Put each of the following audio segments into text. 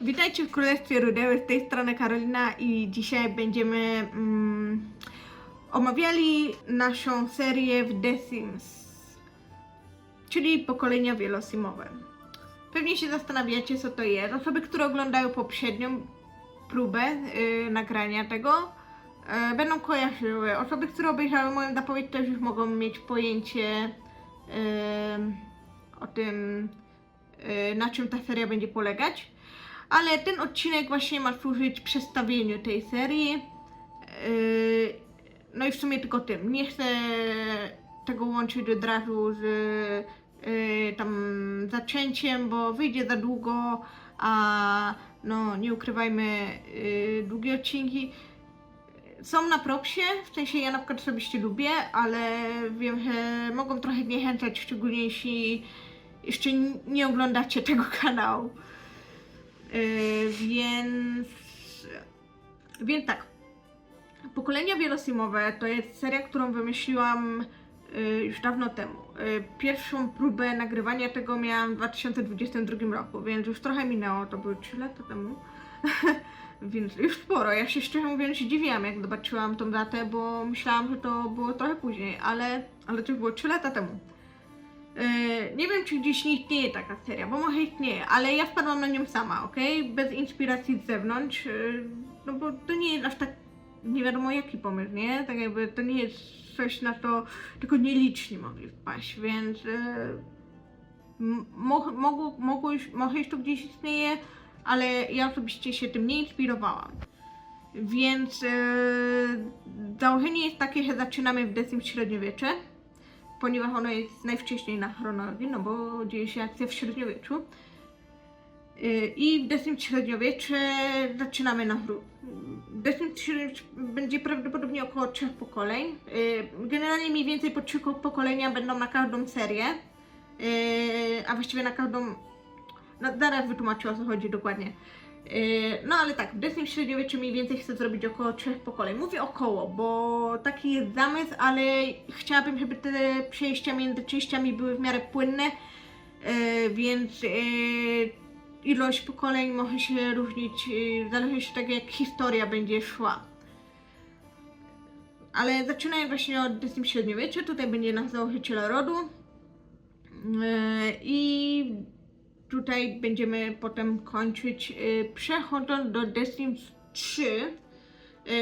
Witajcie w Królestwie Rudeły, z tej strony Karolina i dzisiaj będziemy omawiali naszą serię w The Sims, czyli pokolenia wielosimowe. Pewnie się zastanawiacie, co to jest. Osoby, które oglądały poprzednią próbę nagrania tego, będą kojarzyły. Osoby, które obejrzały moją zapowiedź, też już mogą mieć pojęcie o tym, na czym ta seria będzie polegać. Ale ten odcinek właśnie ma służyć przedstawieniu tej serii. No i w sumie tylko tym. Nie chcę tego łączyć od razu z tam zaczęciem, bo wyjdzie za długo, a no nie ukrywajmy, długie odcinki są na propsie, w sensie ja na przykład osobiście lubię, ale wiem, że mogą trochę zniechęcać, szczególnie jeśli jeszcze nie oglądacie tego kanału. Więc tak, Pokolenia Wielosimowe to jest seria, którą wymyśliłam już dawno temu. Pierwszą próbę nagrywania tego miałam w 2022 roku, więc już trochę minęło, to były 3 lata temu. Więc już sporo. Ja się szczerze mówiąc dziwiłam, jak zobaczyłam tą datę, bo myślałam, że to było trochę później, ale to już było 3 lata temu. Nie wiem, czy gdzieś nie istnieje taka seria, bo może istnieje, ale ja wpadłam na nią sama, ok? Bez inspiracji z zewnątrz, no bo to nie jest aż tak nie wiadomo jaki pomysł, nie? Tak jakby to nie jest coś na to, tylko nieliczni mogli wpaść, więc może już to gdzieś istnieje, ale ja osobiście się tym nie inspirowałam. Więc założenie jest takie, że zaczynamy w X średniowiecze, ponieważ ono jest najwcześniej na chronologii, no bo dzieje się akcja w średniowieczu. I w X średniowiecze zaczynamy na wrót. X średniowiecze będzie prawdopodobnie około 3 pokoleń. Generalnie mniej więcej po 3 pokolenia będą na każdą serię, a właściwie na każdą... No zaraz wytłumaczę, o co chodzi dokładnie. No ale tak, w X średniowieczu mniej więcej chcę zrobić około 3 pokoleń. Mówię około, bo taki jest zamysł, ale chciałabym, żeby te przejścia między częściami były w miarę płynne, więc ilość pokoleń może się różnić w zależności od tego, jak historia będzie szła. Ale zaczynając właśnie od X średniowiecza, tutaj będzie nasz założyciel rodu i tutaj będziemy potem kończyć, przechodząc do The Sims 3,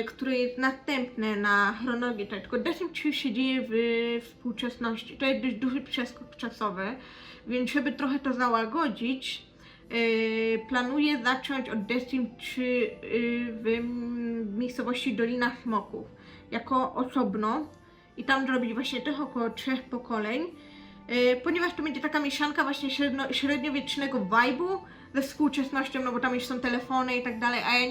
który jest następny na chronologię, tylko The Sims 3 się dzieje w współczesności. To jest dość duży przeskok czasowy, więc żeby trochę to załagodzić, planuję zacząć od The Sims 3 w miejscowości Dolina Smoków jako osobno i tam zrobić właśnie tych około 3 pokoleń. Ponieważ to będzie taka mieszanka właśnie średniowiecznego vibe'u ze współczesnością, no bo tam już są telefony i tak dalej, a ja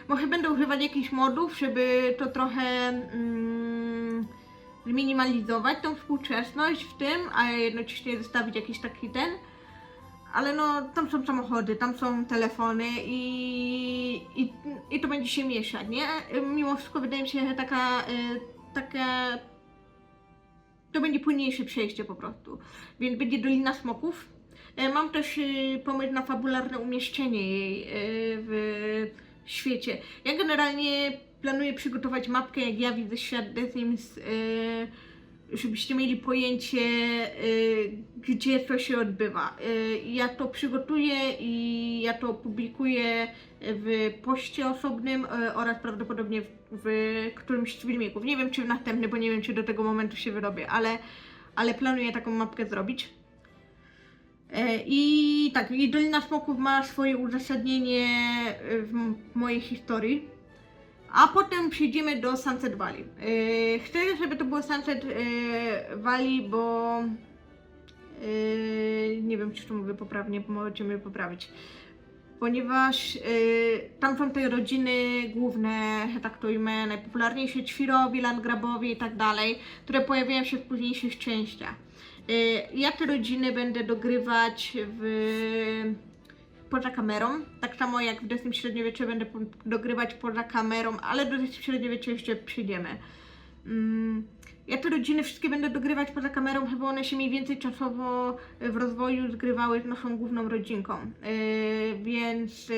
może będę używać jakichś modów, żeby to trochę zminimalizować tą współczesność w tym, a jednocześnie zostawić jakiś taki ale no tam są samochody, tam są telefony i to będzie się mieszać, nie? Mimo wszystko wydaje mi się, że taka to będzie płynniejsze przejście po prostu, więc będzie Dolina Smoków. Mam też pomysł na fabularne umieszczenie jej w świecie. Ja generalnie planuję przygotować mapkę, jak ja widzę świat The Sims, żebyście mieli pojęcie, gdzie to się odbywa. Ja to przygotuję i ja to opublikuję w poście osobnym oraz prawdopodobnie w którymś z filmików. Nie wiem, czy w następny, bo nie wiem, czy do tego momentu się wyrobię, ale planuję taką mapkę zrobić. I tak, i Dolina Smoków ma swoje uzasadnienie w mojej historii. A potem przejdziemy do Sunset Valley. Chcę, żeby to było Sunset Valley, bo nie wiem, czy to mówię poprawnie, możecie mnie poprawić. Ponieważ tam są te rodziny główne, że tak to ujmę, najpopularniejsze ćwirowie, landgrabowie i tak dalej, które pojawiają się w późniejszych częściach. Ja te rodziny będę dogrywać poza kamerą, tak samo jak w X średniowieczu będę dogrywać poza kamerą, ale do X średniowiecza jeszcze przyjdziemy. Ja te rodziny wszystkie będę dogrywać poza kamerą, chyba one się mniej więcej czasowo w rozwoju zgrywały naszą główną rodzinką, więc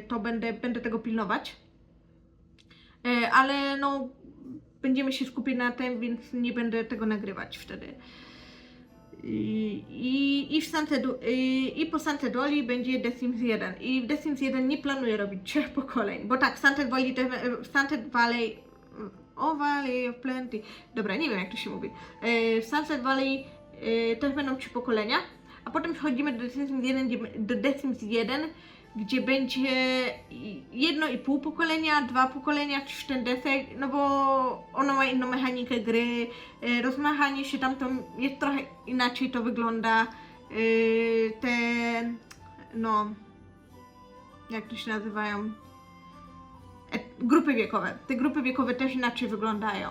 to będę tego pilnować. Ale no, będziemy się skupić na tym, więc nie będę tego nagrywać wtedy. I po Santa Doli będzie The Sims 1. I w The Sims 1 nie planuję robić 3 pokoleń, bo tak, Santa Valley, Valley of Plenty. Dobra, nie wiem jak to się mówi. W Sunset Valley też będą 3 pokolenia, a potem przechodzimy do The Sims 1, gdzie będzie 1,5 pokolenia, 2 pokolenia, czy ten deseń, no bo ono ma inną mechanikę gry, rozmachanie się tam to jest trochę inaczej to wygląda, te, no, jak to się nazywają, grupy wiekowe. Te grupy wiekowe też inaczej wyglądają,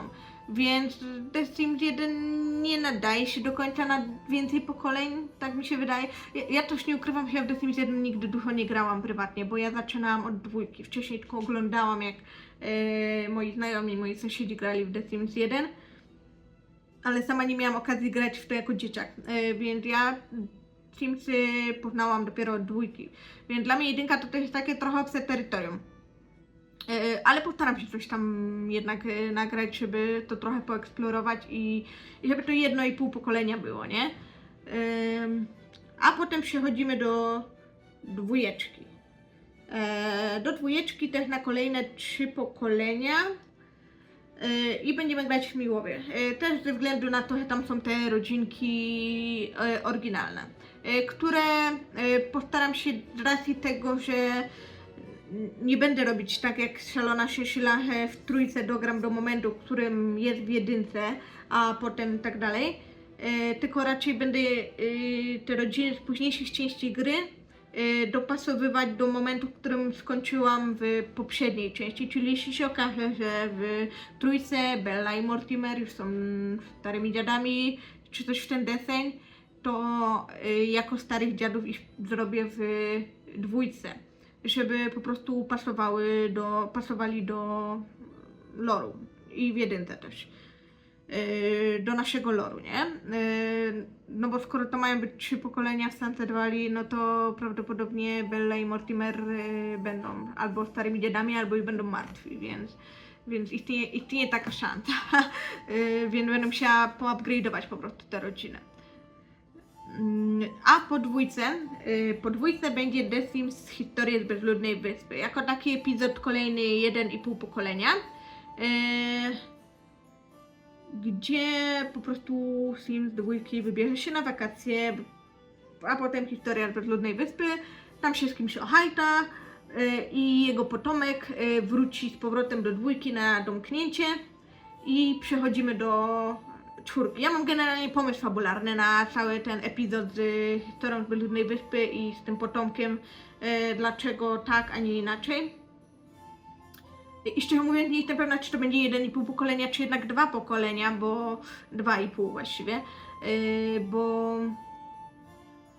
więc The Sims 1 nie nadaje się do końca na więcej pokoleń, tak mi się wydaje. Ja też nie ukrywam, że ja w The Sims 1 nigdy dużo nie grałam prywatnie, bo ja zaczynałam od 2. Wcześniej tylko oglądałam, jak moi znajomi, moi sąsiedzi grali w The Sims 1, ale sama nie miałam okazji grać w to jako dzieciak, więc ja Simsy poznałam dopiero od 2, więc dla mnie 1 to też jest takie trochę obce terytorium. Ale postaram się coś tam jednak nagrać, żeby to trochę poeksplorować i żeby to 1,5 pokolenia było, nie? A potem przechodzimy do 2. Do 2 też na kolejne 3 pokolenia i będziemy grać w Miłowie. Też ze względu na to, że tam są te rodzinki oryginalne, które postaram się z racji tego, że nie będę robić tak jak szalona Cecilia, w 3 dogram do momentu, w którym jest w 1, a potem tak dalej. Tylko raczej będę te rodziny z późniejszych części gry dopasowywać do momentu, w którym skończyłam w poprzedniej części, czyli jeśli się okaże, że w 3 Bella i Mortimer już są starymi dziadami, czy coś w ten deseń, to jako starych dziadów ich zrobię w 2. Żeby po prostu pasowali do loru i w 1 też. Do naszego loru, nie? No bo skoro to mają być 3 pokolenia w Sunset Valley, no to prawdopodobnie Bella i Mortimer będą albo starymi dziadami, albo już będą martwi, więc istnieje taka szansa. Więc będę musiała poupgrade'ować po prostu tę rodzinę. A po 2 będzie The Sims Historia z Bezludnej Wyspy. Jako taki epizod kolejny 1,5 pokolenia, gdzie po prostu Sims 2 wybierze się na wakacje, a potem Historia z Bezludnej Wyspy, tam się z kimś ohajta i jego potomek wróci z powrotem do 2 na domknięcie i przechodzimy do 4. Ja mam generalnie pomysł fabularny na cały ten epizod z Historią z Bezludnej Wyspy i z tym potomkiem, dlaczego tak, a nie inaczej. I szczerze mówiąc nie jestem pewna, czy to będzie 1,5 pokolenia, czy jednak 2 pokolenia, bo 2,5 właściwie,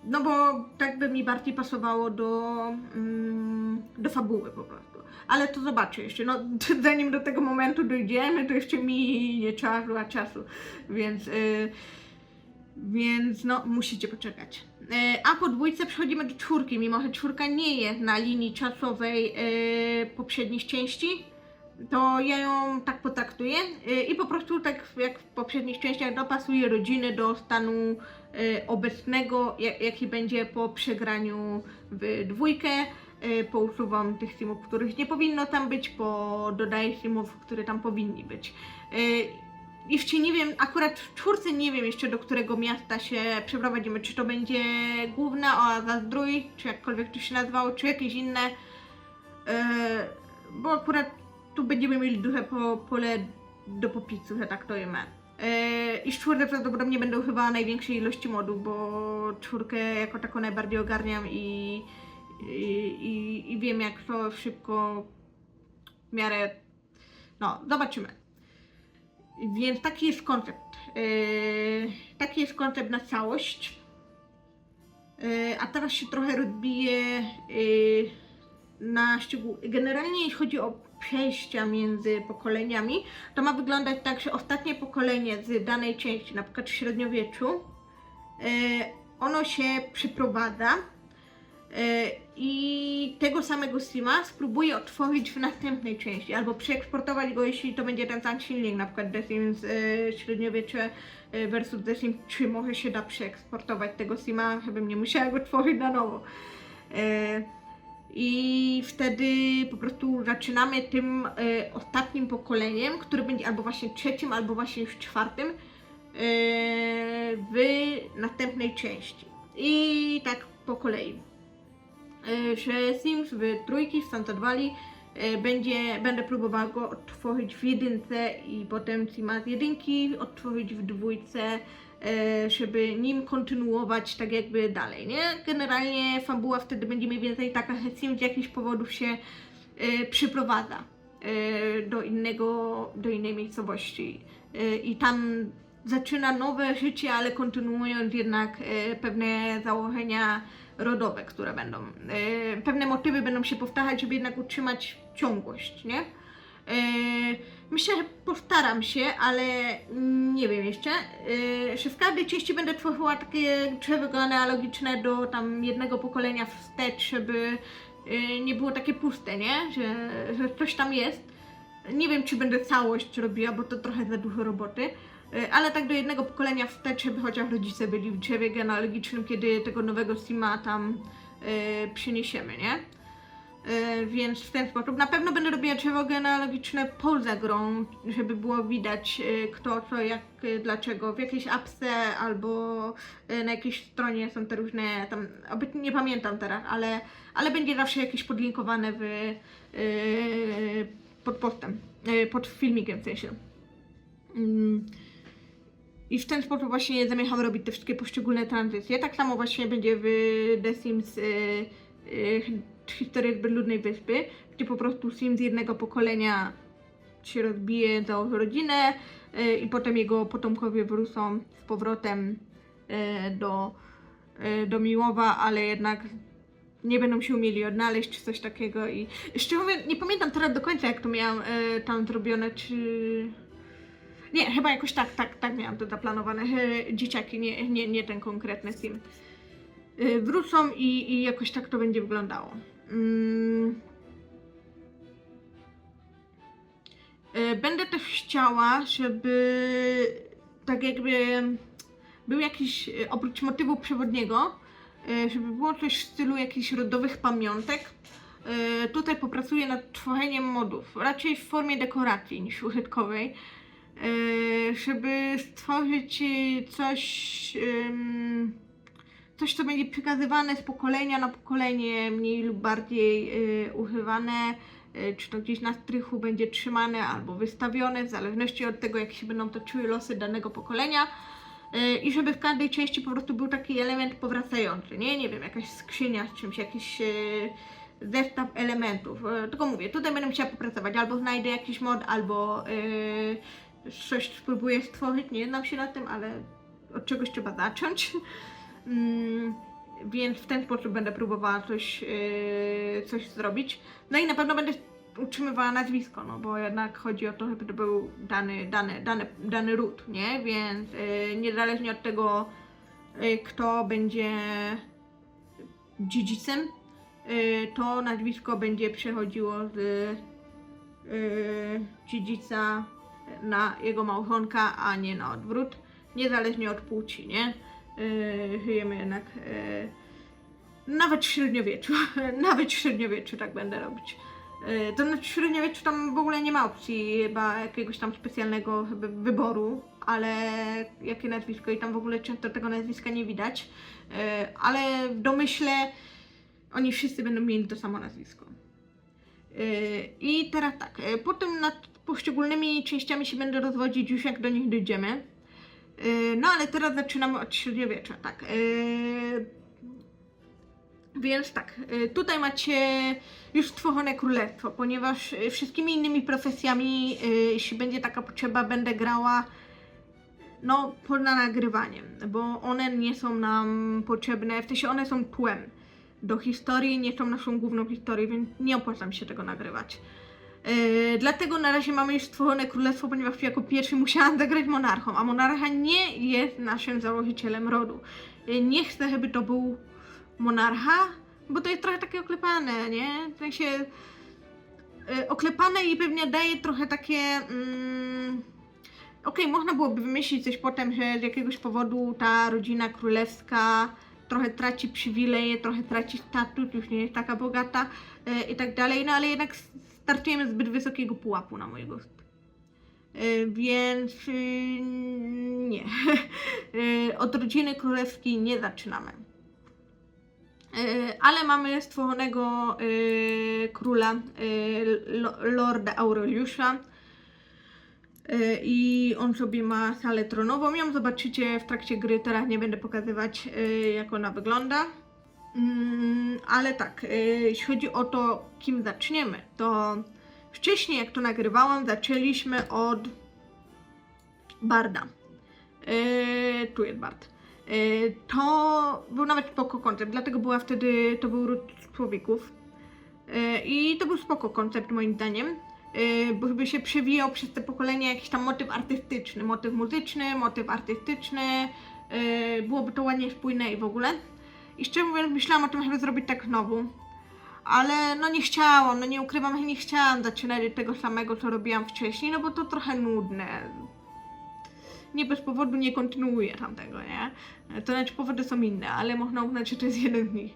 no bo tak by mi bardziej pasowało do fabuły po prostu. Ale to zobaczę jeszcze, no zanim do tego momentu dojdziemy, to jeszcze minie czasu, więc no musicie poczekać. A po 2 przechodzimy do 4, mimo że 4 nie jest na linii czasowej poprzednich części, to ja ją tak potraktuję i po prostu tak jak w poprzednich częściach dopasuję rodziny do stanu obecnego, jaki będzie po przegraniu w 2. Pousuwam tych simów, których nie powinno tam być, dodaję simów, które tam powinni być. Jeszcze nie wiem, akurat w 4 nie wiem jeszcze, do którego miasta się przeprowadzimy, czy to będzie główna oaza Zdrój, czy jakkolwiek to się nazywało, czy jakieś inne, bo akurat tu będziemy mieli duże pole do popisu, że tak to jemy. I z 4 prawdopodobnie będą chyba największej ilości modów, bo 4 jako taką najbardziej ogarniam i wiem, jak to szybko w miarę, no zobaczymy. Więc taki jest koncept. Taki jest koncept na całość. A teraz się trochę rozbiję na szczegół. Generalnie jeśli chodzi o przejścia między pokoleniami, to ma wyglądać tak, że ostatnie pokolenie z danej części, na przykład w średniowieczu, ono się przeprowadza i tego samego Sima spróbuje odtworzyć w następnej części, albo przeeksportować go, jeśli to będzie ten sam silnik, na przykład The Sims średniowiecze versus The Sims 3, może się da przeeksportować tego Sima, żebym nie musiała go tworzyć na nowo. I wtedy po prostu zaczynamy tym ostatnim pokoleniem, które będzie albo właśnie trzecim, albo właśnie już czwartym w następnej części. I tak po kolei. Że Sims w trójki, w Sunset Valley będę próbowała go odtworzyć w jedynce i potem Sima z jedynki odtworzyć w dwójce, żeby nim kontynuować tak jakby dalej, nie? Generalnie fabuła wtedy będzie mniej więcej taka, że Sims z jakichś powodów się przyprowadza do innej miejscowości i tam zaczyna nowe życie, ale kontynuując jednak pewne założenia rodowe, które będą, pewne motywy będą się powtarzać, żeby jednak utrzymać ciągłość, nie? Myślę, że postaram się, ale nie wiem jeszcze, że w każdej części będę tworzyła takie drzewo genealogiczne do tam jednego pokolenia wstecz, żeby nie było takie puste, nie? Że coś tam jest. Nie wiem, czy będę całość robiła, bo to trochę za dużo roboty, ale tak do jednego pokolenia wstecz, żeby chociaż rodzice byli w drzewie genealogicznym, kiedy tego nowego Sima tam przyniesiemy, nie? Więc w ten sposób. Na pewno będę robiła drzewo genealogiczne poza grą, żeby było widać kto, co, jak, dlaczego. W jakiejś appce albo na jakiejś stronie są te różne, tam, nie pamiętam teraz, ale będzie zawsze jakieś podlinkowane pod postem, pod filmikiem w sensie. I w ten sposób właśnie zamierzam robić te wszystkie poszczególne tranzycje. Tak samo właśnie będzie w The Sims Historia Bezludnej Wyspy, gdzie po prostu Sim z jednego pokolenia się rozbije, założy rodzinę i potem jego potomkowie wrócą z powrotem do Miłowa, ale jednak nie będą się umieli odnaleźć czy coś takiego. I szczerze mówiąc, nie pamiętam teraz do końca, jak to miałam tam zrobione, czy... Nie, chyba jakoś tak miałam to zaplanowane. Dzieciaki, nie ten konkretny Sim. Wrócą i jakoś tak to będzie wyglądało. Będę też chciała, żeby tak jakby był jakiś, oprócz motywu przewodniego, żeby było coś w stylu jakichś rodowych pamiątek. Tutaj popracuję nad tworzeniem modów, raczej w formie dekoracji niż użytkowej, żeby stworzyć coś, co będzie przekazywane z pokolenia na pokolenie, mniej lub bardziej używane, czy to gdzieś na strychu będzie trzymane albo wystawione, w zależności od tego, jak się będą toczyły losy danego pokolenia. I żeby w każdej części po prostu był taki element powracający, nie wiem, jakaś skrzynia z czymś, jakiś zestaw elementów. Tylko mówię, tutaj będę musiała popracować, albo znajdę jakiś mod, albo coś spróbuję stworzyć, nie znam się na tym, ale od czegoś trzeba zacząć. Więc w ten sposób będę próbowała coś zrobić. No i na pewno będę utrzymywała nazwisko, no bo jednak chodzi o to, żeby to był dany ród, nie? Więc niezależnie od tego, kto będzie dziedzicem, to nazwisko będzie przechodziło z dziedzica na jego małżonka, a nie na odwrót, niezależnie od płci, nie? Żyjemy jednak nawet w średniowieczu, nawet w średniowieczu tak będę robić. To znaczy w średniowieczu tam w ogóle nie ma opcji chyba jakiegoś tam specjalnego wyboru, ale jakie nazwisko i tam w ogóle często tego nazwiska nie widać, ale w domyśle oni wszyscy będą mieli to samo nazwisko. I teraz tak, potem nad poszczególnymi częściami się będę rozwodzić już jak do nich dojdziemy. No ale teraz zaczynamy od średniowiecza, tak. Więc tak, tutaj macie już stworzone królestwo, ponieważ wszystkimi innymi profesjami, jeśli będzie taka potrzeba, będę grała no poza nagrywaniem, bo one nie są nam potrzebne, w sensie one są tłem do historii, nie tą naszą główną historię, więc nie opłaca mi się tego nagrywać. Dlatego na razie mamy już stworzone królestwo, ponieważ jako pierwszy musiałam zagrać monarchą, a monarcha nie jest naszym założycielem rodu. Nie chcę, żeby to był monarcha, bo to jest trochę takie oklepane, nie? W sensie oklepane i pewnie daje trochę takie... Okej, można byłoby wymyślić coś potem, że z jakiegoś powodu ta rodzina królewska trochę traci przywileje, trochę traci statut, już nie jest taka bogata i tak dalej, no ale jednak startujemy z zbyt wysokiego pułapu na mój gust. Więc nie. Od rodziny królewskiej nie zaczynamy. Ale mamy stworzonego króla, Lorda Aureliusza. I on sobie ma salę tronową. Ją zobaczycie w trakcie gry, teraz nie będę pokazywać, jak ona wygląda. Ale tak, jeśli chodzi o to, kim zaczniemy, to wcześniej, jak to nagrywałam, zaczęliśmy od Barda. Tu jest Bard. To był nawet spoko koncept, dlatego była wtedy, to był ród człowieków. I to był spoko koncept moim zdaniem, bo by się przewijał przez te pokolenia jakiś tam motyw artystyczny, motyw muzyczny, motyw artystyczny, byłoby to ładnie spójne i w ogóle. I szczerze mówiąc myślałam o tym, żeby zrobić tak znowu, ale no nie chciałam, no nie ukrywam, że nie chciałam zaczynać od tego samego, co robiłam wcześniej, no bo to trochę nudne. Nie bez powodu nie kontynuuję tamtego, nie? To znaczy powody są inne, ale można uznać, że to jest jeden z nich.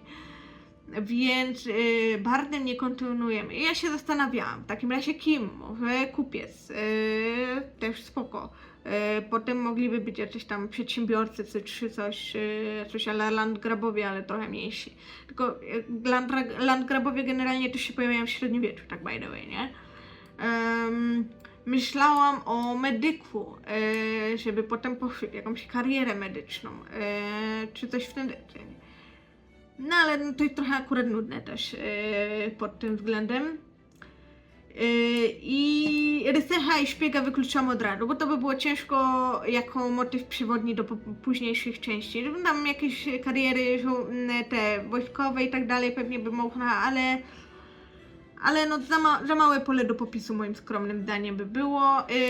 Więc Bardem nie kontynuujemy. I ja się zastanawiałam, w takim razie kim? Może kupiec, też spoko. Potem mogliby być jacyś tam przedsiębiorcy, czy coś ale landgrabowie, ale trochę mniejsi. Tylko landgrabowie generalnie też się pojawiają w średniowieczu, tak by the way, nie? Myślałam o medyku, żeby potem poszły w jakąś karierę medyczną, czy coś w tym rodzaju. No ale to jest trochę akurat nudne też pod tym względem. I rycerza i szpiega wykluczam od razu, bo to by było ciężko jako motyw przewodni do późniejszych części. Tam jakieś kariery te wojskowe i tak dalej pewnie by można, ale no za małe pole do popisu moim skromnym zdaniem by było.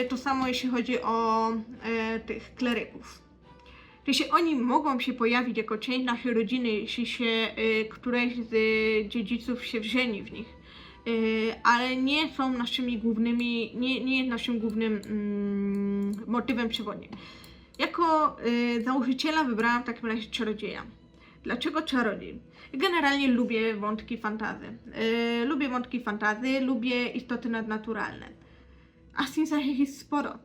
To samo jeśli chodzi o tych kleryków. Jeśli oni mogą się pojawić jako część naszej rodziny, jeśli się któreś z dziedziców się wrzeni w nich, ale nie są naszymi głównymi, nie jest naszym głównym motywem przewodnim. Jako założyciela wybrałam w takim razie czarodzieja. Dlaczego czarodziej? Generalnie lubię wątki fantasy. Lubię istoty nadnaturalne. A w Simsach jest sporo.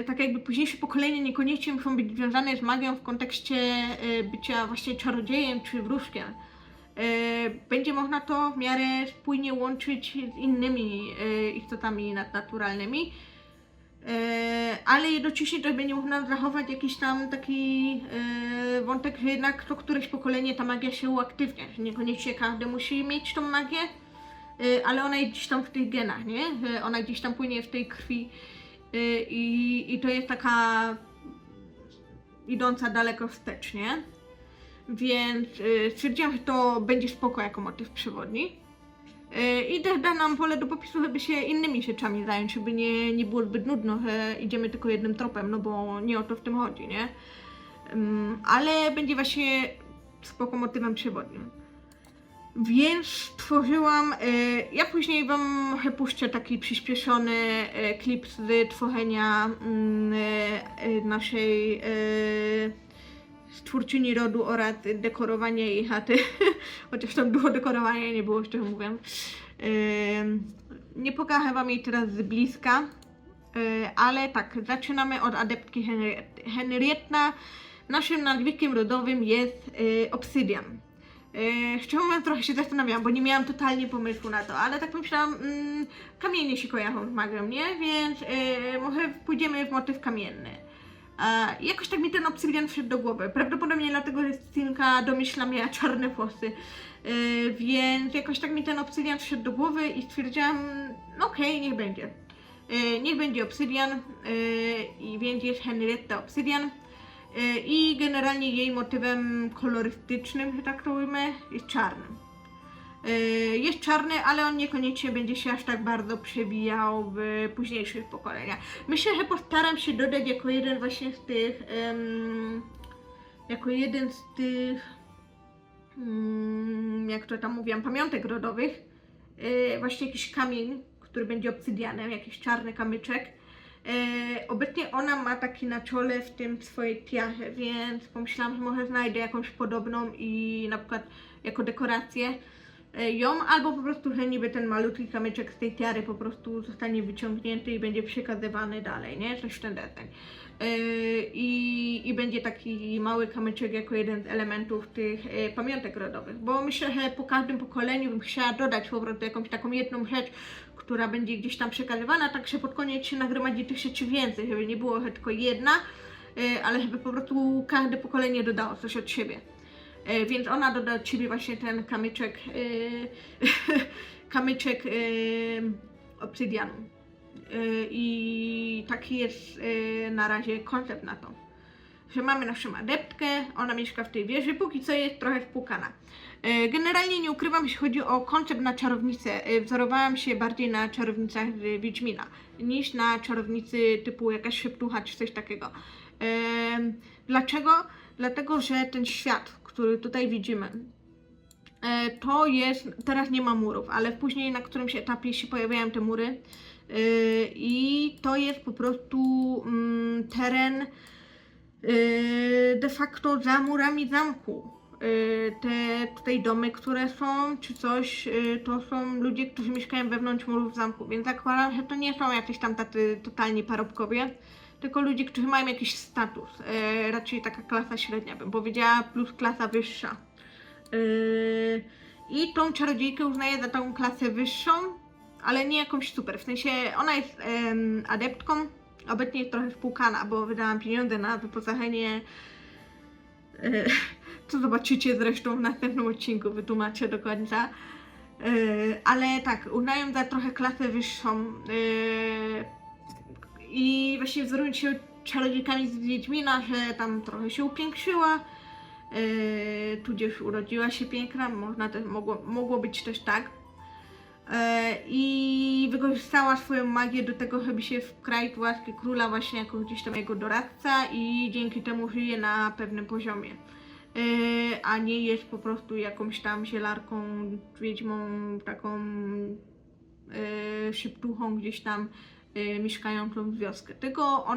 Tak jakby późniejsze pokolenia niekoniecznie muszą być związane z magią w kontekście bycia właśnie czarodziejem czy wróżkiem. Będzie można to w miarę spójnie łączyć z innymi istotami nadnaturalnymi, ale jednocześnie też będzie można zachować jakiś tam taki wątek, że jednak co któreś pokolenie ta magia się uaktywnia. Niekoniecznie każdy musi mieć tą magię, ale ona jest gdzieś tam w tych genach, nie? Ona gdzieś tam płynie w tej krwi. I to jest taka idąca daleko wstecz, nie? Więc stwierdziłam, że to będzie spoko jako motyw przewodni. I też da nam pole do popisu, żeby się innymi rzeczami zająć, żeby nie było zbyt nudno, że idziemy tylko jednym tropem, no bo nie o to w tym chodzi, nie? Ale będzie właśnie spoko motywem przewodnim. Więc stworzyłam, ja później wam puszczę taki przyspieszony klip z tworzenia naszej stwórczyni rodu oraz dekorowania jej chaty, chociaż tam dużo dekorowania nie było, szczerze mówiąc. Nie pokażę wam jej teraz z bliska, ale tak, zaczynamy od adeptki Henriety. Henrietta, naszym nazwiskiem rodowym jest Obsydian. Szczerze mówiąc trochę się zastanawiałam, bo nie miałam totalnie pomysłu na to, ale tak myślałam, kamienie się kojarzą z magią, nie? Więc może pójdziemy w motyw kamienny. Jakoś tak mi ten obsydian wszedł do głowy, prawdopodobnie dlatego, że Stinka domyśla miała czarne włosy, więc jakoś tak mi ten obsydian wszedł do głowy i stwierdziłam, no okej, niech będzie. Niech będzie obsydian, i więc jest Henrietta Obsydian. I generalnie jej motywem kolorystycznym, że tak to ujmę, jest czarny. Jest czarny, ale on niekoniecznie będzie się aż tak bardzo przebijał w późniejszych pokoleniach. Myślę, że postaram się dodać jako jeden właśnie z tych jak to tam mówiłam, pamiątek rodowych, właśnie jakiś kamień, który będzie obsydianem, jakiś czarny kamyczek. Obecnie ona ma taki na czole w tym swojej tiarze, więc pomyślałam, że może znajdę jakąś podobną i na przykład jako dekorację ją, albo po prostu, że niby ten malutki kamyczek z tej tiary po prostu zostanie wyciągnięty i będzie przekazywany dalej, nie? Coś w ten deseń. I będzie taki mały kamyczek jako jeden z elementów tych pamiątek rodowych, bo myślę, że po każdym pokoleniu bym chciała dodać po prostu jakąś taką jedną rzecz, która będzie gdzieś tam przekazywana, tak że pod koniec się nagromadzi tych rzeczy więcej, żeby nie było tylko jedna, ale żeby po prostu każde pokolenie dodało coś od siebie. Więc ona doda od siebie właśnie ten kamyczek, kamyczek obsydianu. I taki jest na razie koncept na to. Że mamy naszą adeptkę, ona mieszka w tej wieży, póki co jest trochę spłukana. Generalnie nie ukrywam, jeśli chodzi o koncept na czarownicę, wzorowałam się bardziej na czarownicach z Wiedźmina, niż na czarownicy typu jakaś szeptucha czy coś takiego. Dlaczego? Dlatego, że ten świat, który tutaj widzimy, to jest, teraz nie ma murów, ale później na którymś etapie się pojawiają te mury i to jest po prostu teren de facto za murami zamku. Te tutaj domy, które są, czy coś, to są ludzie, którzy mieszkają wewnątrz murów zamku, więc zakładam, że to nie są jakieś tam tacy totalni parobkowie, tylko ludzie, którzy mają jakiś status, raczej taka klasa średnia, bym powiedziała, plus klasa wyższa. I tą czarodziejkę uznaję za tą klasę wyższą, ale nie jakąś super, w sensie ona jest adeptką, obecnie jest trochę spłukana, bo wydałam pieniądze na wyposażenie, co zobaczycie zresztą w następnym odcinku, wytłumaczę do końca. Ale tak, uznaję za trochę klasę wyższą i właśnie wzorując się czarodziejkami z Wiedźmina, że tam trochę się upiększyła, tudzież urodziła się piękna, mogło być też tak. I wykorzystała swoją magię do tego, żeby się wkraić w łaskę króla właśnie jako gdzieś tam jego doradca i dzięki temu żyje na pewnym poziomie. A nie jest po prostu jakąś tam zielarką, wiedźmą, taką szeptuchą gdzieś tam mieszkającą w wioskę. Tylko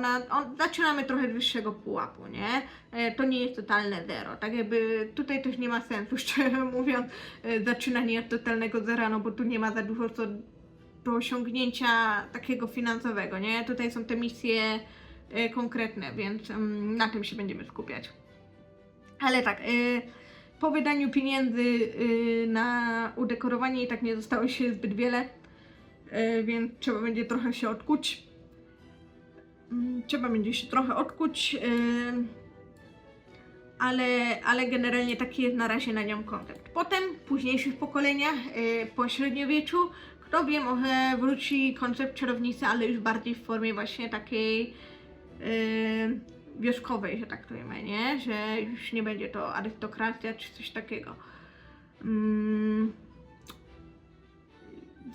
zaczynamy trochę z wyższego pułapu, nie? To nie jest totalne zero. Tak jakby tutaj też nie ma sensu, szczerze mówiąc, zaczynanie od totalnego zera, no bo tu nie ma za dużo co do osiągnięcia takiego finansowego, nie? Tutaj są te misje konkretne, więc na tym się będziemy skupiać. Ale tak, po wydaniu pieniędzy na udekorowanie i tak nie zostało się zbyt wiele, więc trzeba będzie trochę się odkuć. Ale generalnie taki jest na razie na nią koncept. Potem w późniejszych pokoleniach, po średniowieczu, kto wie, może wróci koncept czarownicy, ale już bardziej w formie właśnie takiej wioskowej, że tak to ujmę, nie? Że już nie będzie to arystokracja czy coś takiego.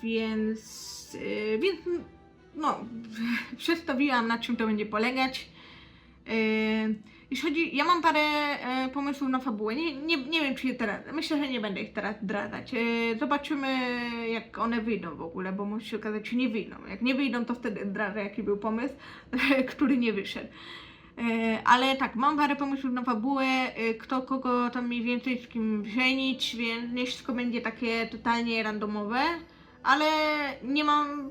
Więc no, przedstawiłam, na czym to będzie polegać. Jeśli chodzi, ja mam parę pomysłów na fabułę, nie wiem czy je teraz, myślę, że nie będę ich teraz zdradzać. Zobaczymy jak one wyjdą w ogóle, bo może się okazać, że nie wyjdą. Jak nie wyjdą, to wtedy zdradzę jaki był pomysł, który nie wyszedł. Ale tak, mam parę pomysłów na fabułę, kto kogo tam mniej więcej z kim żenić, więc nie wszystko będzie takie totalnie randomowe. Ale nie mam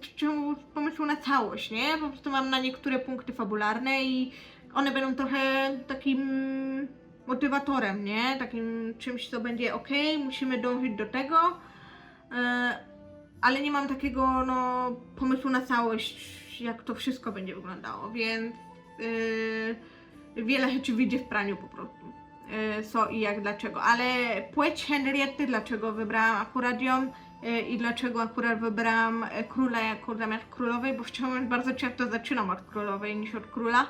pomysłu na całość, nie? Po prostu mam na niektóre punkty fabularne i one będą trochę takim motywatorem, nie? Takim czymś, co będzie ok, musimy dążyć do tego, ale nie mam takiego pomysłu na całość, jak to wszystko będzie wyglądało, więc wiele rzeczy wyjdzie w praniu po prostu. Co i jak, dlaczego, ale płeć Henrietty, dlaczego wybrałam akurat ją i dlaczego akurat wybrałam króla jako zamiast królowej, bo szczerze mówiąc bardzo często zaczynam od królowej niż od króla,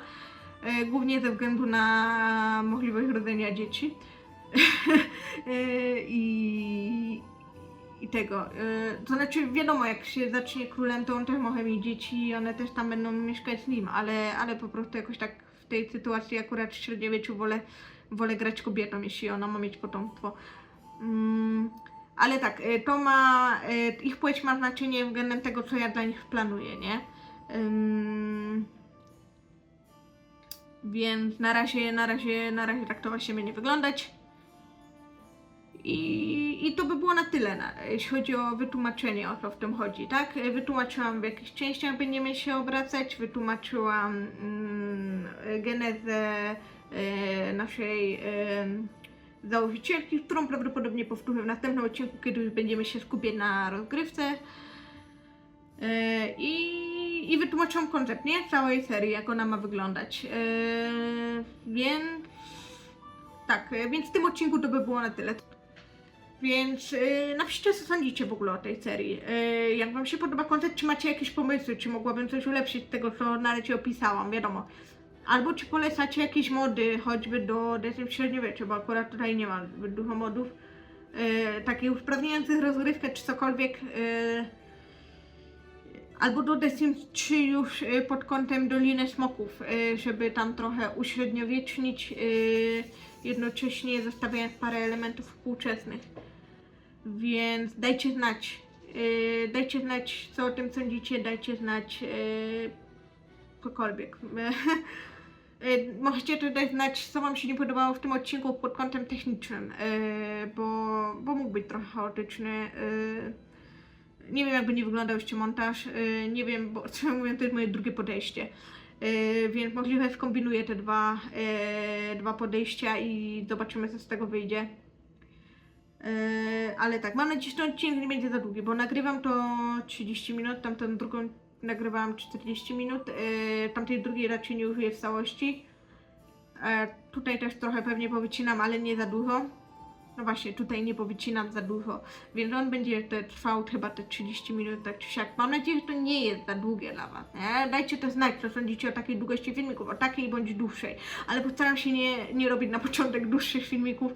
głównie ze względu na możliwość rodzenia dzieci. I tego. To znaczy wiadomo, jak się zacznie królem, to on też może mieć dzieci i one też tam będą mieszkać z nim, ale po prostu jakoś tak w tej sytuacji akurat w średniowieczu wolę grać kobietą, jeśli ona ma mieć potomstwo. Ale tak, to ma, ich płeć ma znaczenie względem tego, co ja dla nich planuję, nie? Więc na razie tak to właśnie będzie wyglądać. I to by było na tyle, jeśli chodzi o wytłumaczenie, o co w tym chodzi, tak? Wytłumaczyłam, w jakich częściach będziemy się obracać, wytłumaczyłam genezę naszej założycielki, którą prawdopodobnie powtórzę w następnym odcinku, kiedy już będziemy się skupiać na rozgrywce. I wytłumaczyłam koncept, nie? Całej serii, jak ona ma wyglądać. Więc tak, więc w tym odcinku to by było na tyle. Więc napiszcie, co sądzicie w ogóle o tej serii. Jak wam się podoba koncept, czy macie jakieś pomysły, czy mogłabym coś ulepszyć z tego, co na razie opisałam, wiadomo. Albo czy polecacie jakieś mody, choćby do średniowiecza, bo akurat tutaj nie ma zbyt dużo modów. Takich usprawniających rozgrywkę, czy cokolwiek. Albo do The Sims 3 już pod kątem Doliny Smoków, żeby tam trochę uśredniowiecznić, jednocześnie zostawiając parę elementów współczesnych. Więc dajcie znać, co o tym sądzicie, dajcie znać cokolwiek. Możecie też dać znać, co wam się nie podobało w tym odcinku pod kątem technicznym, bo mógł być trochę chaotyczny. Nie wiem, jak będzie wyglądał jeszcze montaż, nie wiem, bo co mówię, to jest moje drugie podejście. Więc możliwe skombinuję te dwa podejścia i zobaczymy, co z tego wyjdzie. Ale tak, mam nadzieję, że ten odcinek nie będzie za długi, bo nagrywam to 30 minut, tamtą drugą nagrywałam 40 minut, tamtej drugiej raczej nie użyję w całości. Tutaj też trochę pewnie powycinam, ale nie za dużo. No właśnie, tutaj nie powycinam za dużo, więc on będzie trwał chyba te 30 minut, tak czy siak. Mam nadzieję, że to nie jest za długie dla was, nie? Dajcie to znać, co sądzicie o takiej długości filmików, o takiej bądź dłuższej. Ale postaram się nie robić na początek dłuższych filmików.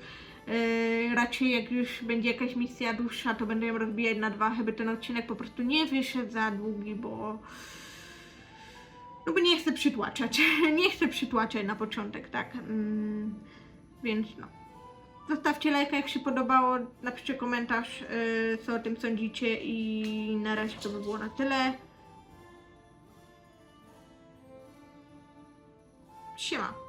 Raczej jak już będzie jakaś misja dłuższa, to będę ją rozbijać na 2, żeby ten odcinek po prostu nie wyszedł za długi, bo nie chcę przytłaczać. Nie chcę przytłaczać na początek, tak? Więc no. Zostawcie lajka, jak się podobało, napiszcie komentarz, co o tym sądzicie i na razie to by było na tyle. Siema.